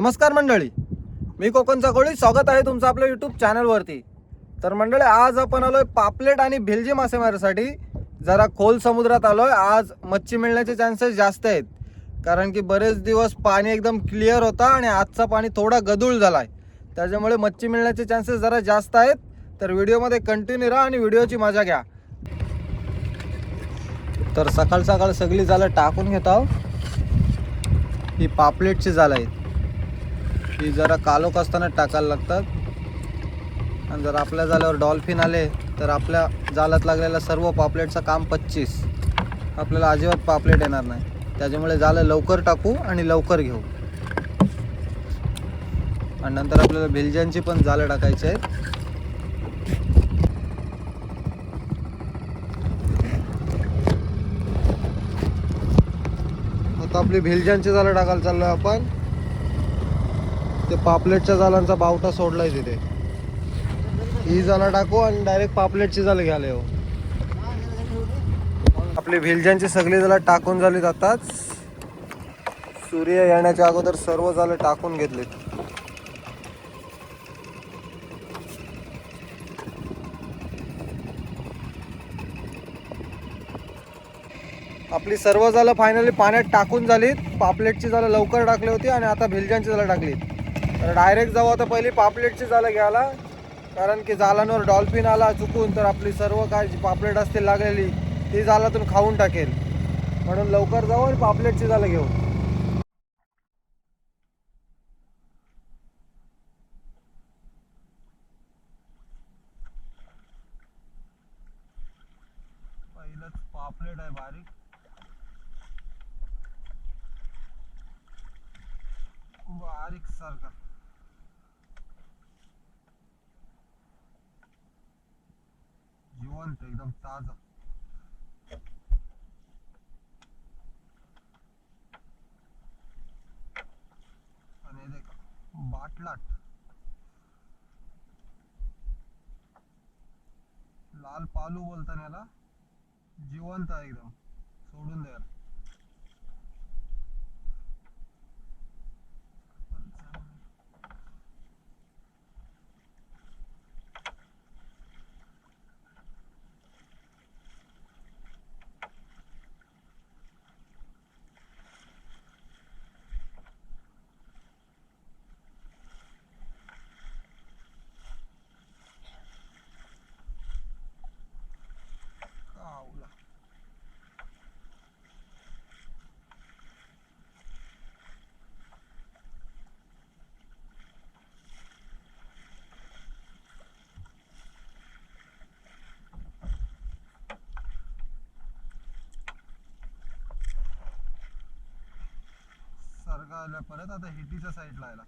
नमस्कार मंडळी, मी कोकणचा कोळी. स्वागत आहे तुमचं आपल्या यूट्यूब चॅनलवरती. तर मंडळी, आज आपण आलोय पापलेट आणि भिलजी मासेमारीसाठी. जरा खोल समुद्रात आलोय. आज मच्छी मिळण्याचे चान्सेस जास्त आहेत, कारण की बरेच दिवस पाणी एकदम क्लिअर होता आणि आजचा पाणी थोडा गढूळ झालाय, त्याच्यामुळे मच्छी मिळण्याचे चान्सेस जरा जास्त आहेत. तर व्हिडिओमध्ये कंटिन्यू राहा आणि व्हिडिओची मजा घ्या. तर सकाळ सकाळ सगळी जाळं टाकून घेत आहोत. ही पापलेटची जाळं आहेत. ही जरा कालोख असताना टाकायला लागतात, आणि जर आपल्या जाळ्यावर डॉल्फिन आले तर आपल्या जाळ्यात लागलेला सर्व पापलेटचं काम 25. आपल्याला अजिबात पापलेट येणार नाही. त्याच्यामुळे जाळं लवकर टाकू आणि लवकर घेऊ. आणि नंतर आपल्याला भिलज्यांची पण जाळं टाकायची आहेत. आता आपली भिलज्यांची जाळं टाकायला चाललोय आपण. ते पापलेटच्या जाळांचा बावटा सोडलाय तिथे. ही जाळं टाकू आणि डायरेक्ट पापलेटची जाळं घ्यायला येऊ. आपली भिलज्यांची सगळी जाळं टाकून झाली जातात. सूर्य येण्याच्या अगोदर सर्व जाळं टाकून घेतलीत. आपली सर्व जाळं फायनली पाण्यात टाकून झालीत. पापलेटची जाळं लवकर टाकली होती आणि आता भिलज्यांची जाळं टाकली. तर डायरेक्ट जाऊ आता पहिली पापलेटची जाळं घ्यायला, कारण की जाळांवर डॉल्फिन आला चुकून तर आपली सर्व काय जी पापलेट असतील लागलेली ती जाळातून खाऊन टाकेल. म्हणून लवकर जाऊ आणि पापलेटची जाळं घेऊ. पहिलंच पापलेट आहे बारीक, बारीक सारखा. जिवंत एकदम ताजा. आणि देख बाटलाट लाल पालू बोलताना याला. जिवंत आहे एकदम, सोडून द्या. कावला. सरगा आल्या परत. आता हिटीच्या साईडला आला.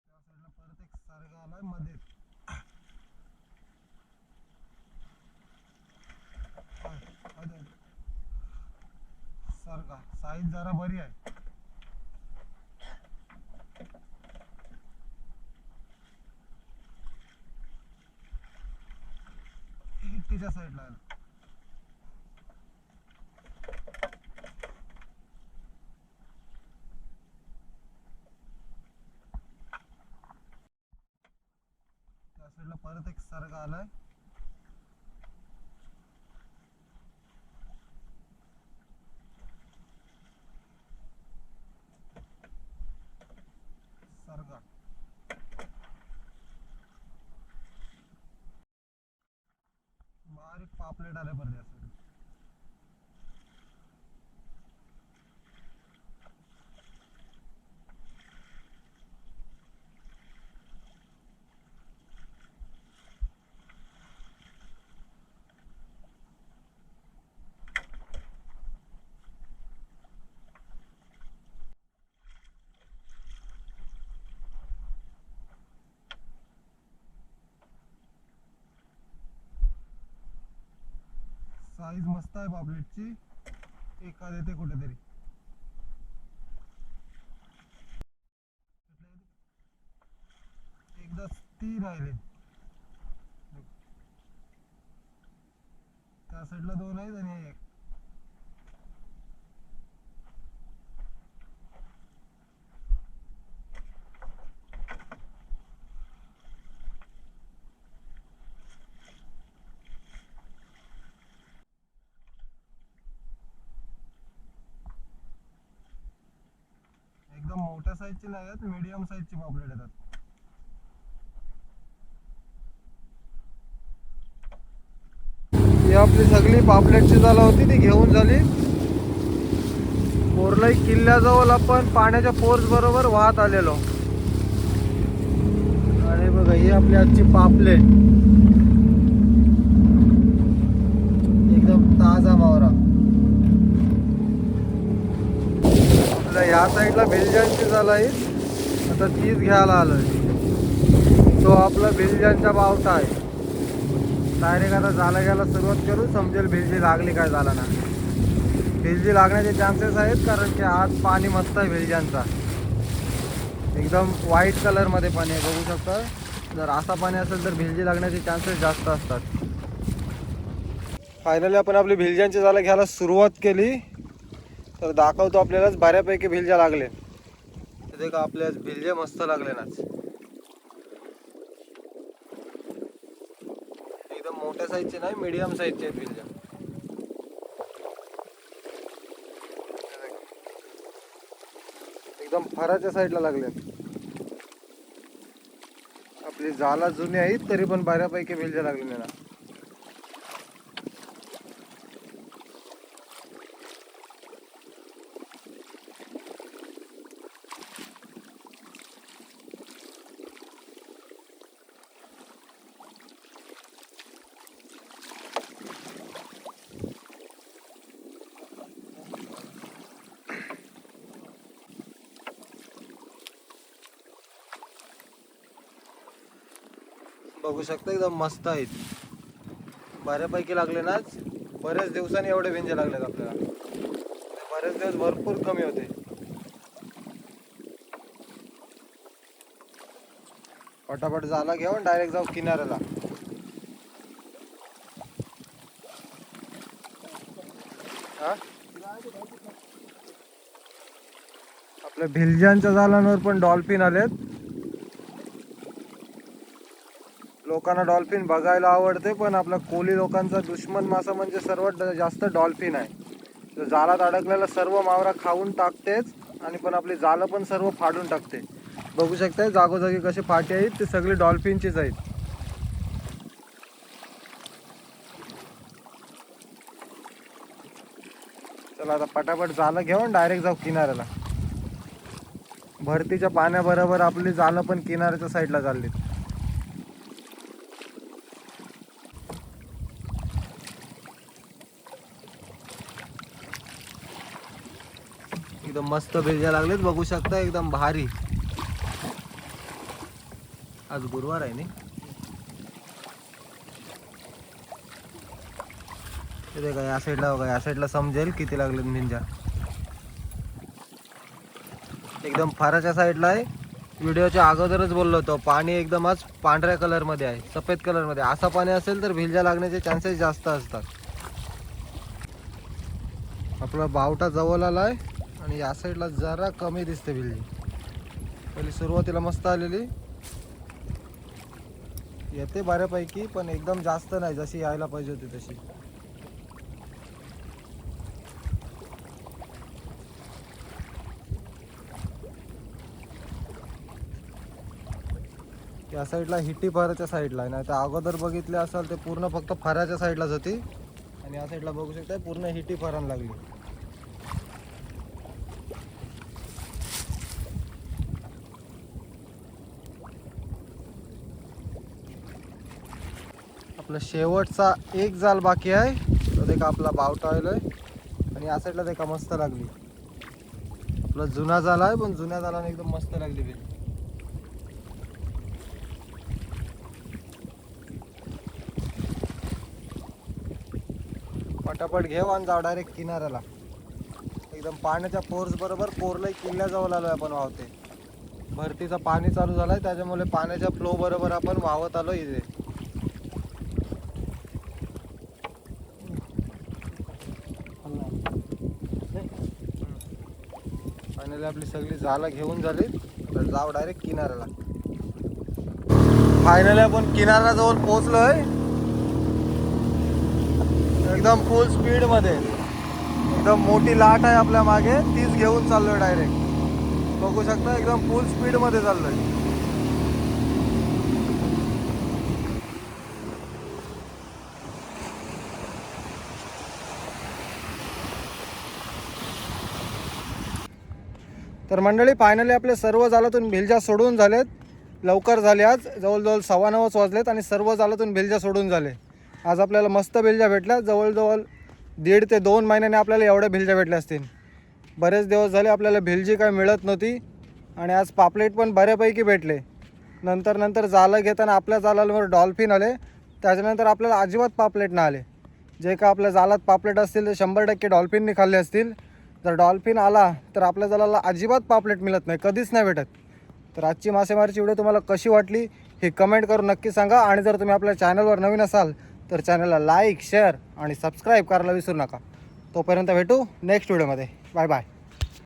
त्या साईडला परत एक सरगा आलाय मध्ये. सरगा साईज जरा बरी आहे. हिटीच्या साईडला आला. त्या साईडला परत एक सरगा आलाय. सरगा बारीक पापलेट आले परत. साईज मस्त आहे पापलेटची. एका देते कुठेतरी. एकदा ती राहिले. त्या साईडला दोन आहेत आणि एक. मोठ्या साईजची नाही आहेत, मीडियम साईजची पापलेट येतात. ही आपली सगळी पापलेटची जाळ होती ती घेऊन झाली. कोरलाई किल्ल्याजवळ आपण पाण्याच्या फोर्स बरोबर वाहत आलेलो. आणि बघा ही आपली आजची पापलेट, एकदम ताजा मावरा. आपल्या या साईडला भिलजांची जाळ आहे, आता तीच घ्यायला आलोय. तो आपला भिलजांचा बावटा आहे. डायरेक्ट आता जाळं घ्यायला सुरुवात करू, समजेल भिलजी लागली काय झाला ना. भिलजी लागण्याचे चान्सेस आहेत, कारण की आज पाणी मस्त आहे भिलजांचा. एकदम व्हाईट कलर मध्ये पाणी आहे, बघू शकता. जर असा पाणी असेल तर भिलजी लागण्याचे चान्सेस जास्त असतात. फायनली आपण आपली भिलजांची जाळं घ्यायला सुरुवात केली. तर दाखवतो आपल्यालाच बऱ्यापैकी भिलजा लागले. ते का आपल्या भिलजे मस्त लागले नाच. एकदम मोठ्या साईजचे नाही, मीडियम साईजचे आहेत भिलजा. एकदम फराच्या साईडला लागले. आपली जाळं जुनी आहेत तरी पण बऱ्यापैकी भिलजा लागले ना. बघू शकता एकदम मस्त आहेत, बऱ्यापैकी लागले ना. बऱ्याच दिवसांनी एवढे भिंजे लागलेत आपल्याला. बरेच दिवस भरपूर कमी होते. पटापट जाळं घेऊन डायरेक्ट जाऊ किनाऱ्याला. आपल्या भिलजांच्या जाळांवर पण डॉल्फिन आलेत. लोकांना डॉल्फिन बघायला आवडते, पण आपल्या कोली लोकांचा दुश्मन मासा म्हणजे सर्वात जास्त डॉल्फिन आहे. जाळात अडकलेला सर्व मावरा खाऊन टाकतेच, आणि पण आपली जाळं पण सर्व फाडून टाकते. बघू शकताय जागोजागी कसे फाटे आहेत, ते सगळे डॉल्फिनचेच आहेत. चला आता पटापट जाळं घेऊन डायरेक्ट जाऊ किनाऱ्याला. भरतीच्या पाण्याबरोबर आपली जाळं पण किनाऱ्याच्या साईडला चालली. एकदम मस्त भिलजा लागलेत, बघू शकता एकदम भारी. आज गुरुवार आहे नी. ते का या साईडला बघा, या साईडला समजेल किती लागलेत भिंजा. एकदम फाराच्या साईडला आहे. व्हिडिओच्या अगोदरच बोललो होतो, पाणी एकदम आज पांढऱ्या कलर मध्ये आहे, सफेद कलर मध्ये. असं पाणी असेल तर भिलजा लागण्याचे चान्सेस जास्त असतात. आपला बावटा जवळ आलाय आणि या साईडला जरा कमी दिसते भिलजी. पहिली सुरुवातीला मस्त आलेली, येते बऱ्यापैकी, पण एकदम जास्त नाही जशी यायला पाहिजे होती तशी. या साईडला हिटी फराच्या साईडला आहे, नाही तर अगोदर बघितले असाल ते पूर्ण फक्त फराच्या साईडलाच होती. आणि या साईडला बघू शकता पूर्ण हिटी फरान लागली. आपला शेवटचा एक जाल बाकी आहे, तो देखा आपला बावटा आलोय. आणि या साईडला देखा मस्त लागली. आपला जुना जाल आहे, पण जुन्या जालाने एकदम मस्त लागली बिल. पटापट घेऊ आणि जाऊ डायरेक्ट किनाऱ्याला. एकदम पाण्याच्या फोर्स बरोबर कोरलाई किल्ल्याजवळ आलोय आपण वाहते. भरतीचं पाणी चालू झालंय, त्याच्यामुळे पाण्याच्या फ्लो बरोबर आपण वाहत आलो इथे. फायनली आपली सगळी जाळं घेऊन झाली, तर जाऊ डायरेक्ट किनाऱ्याला. फायनली आपण किनाऱ्याजवळ पोहोचलोय. एकदम फुल स्पीड मध्ये एकदम मोठी लाट आहे आपल्या मागे, तीच घेऊन चाललोय डायरेक्ट. बघू शकता एकदम फुल स्पीड मध्ये चाललोय. तर मंडळी फायनली आपले सर्व जालातून भिलजा सोडून झालेत. लवकर झाले आज, जवळजवळ 9:15 वाजलेत आणि सर्व जालातून भिलजा सोडून झाले. आज आपल्याला मस्त भिलजा भेटल्या. जवळजवळ 1.5 ते 2 महिन्याने आपल्याला एवढ्या भिलजा भेटल्या असतील. बरेच दिवस झाले आपल्याला भिलजी काय मिळत नव्हती आणि आज पापलेट पण बऱ्यापैकी भेटले. नंतर जालं घेताना आपल्या जालांवर डॉल्फिन आले. त्याच्यानंतर आपल्याला अजिबात पापलेट नाही आले. जे का आपल्या जालात पापलेट असतील ते 100% डॉल्फिनने खाल्ले असतील. जर डॉल्फिन आला तर आपल्या जालाला अजिबात पापलेट मिळत नाही, कधीच नाही भेटत. तर आजची मासेमारीची व्हिडिओ तुम्हाला कशी वाटली हे कमेंट करून नक्की सांगा. आणि जर तुम्ही आपल्या चॅनलवर नवीन असाल तर चॅनलला लाईक, शेअर आणि सबस्क्राईब करायला विसरू नका. तोपर्यंत भेटू नेक्स्ट व्हिडिओमध्ये. Bye bye.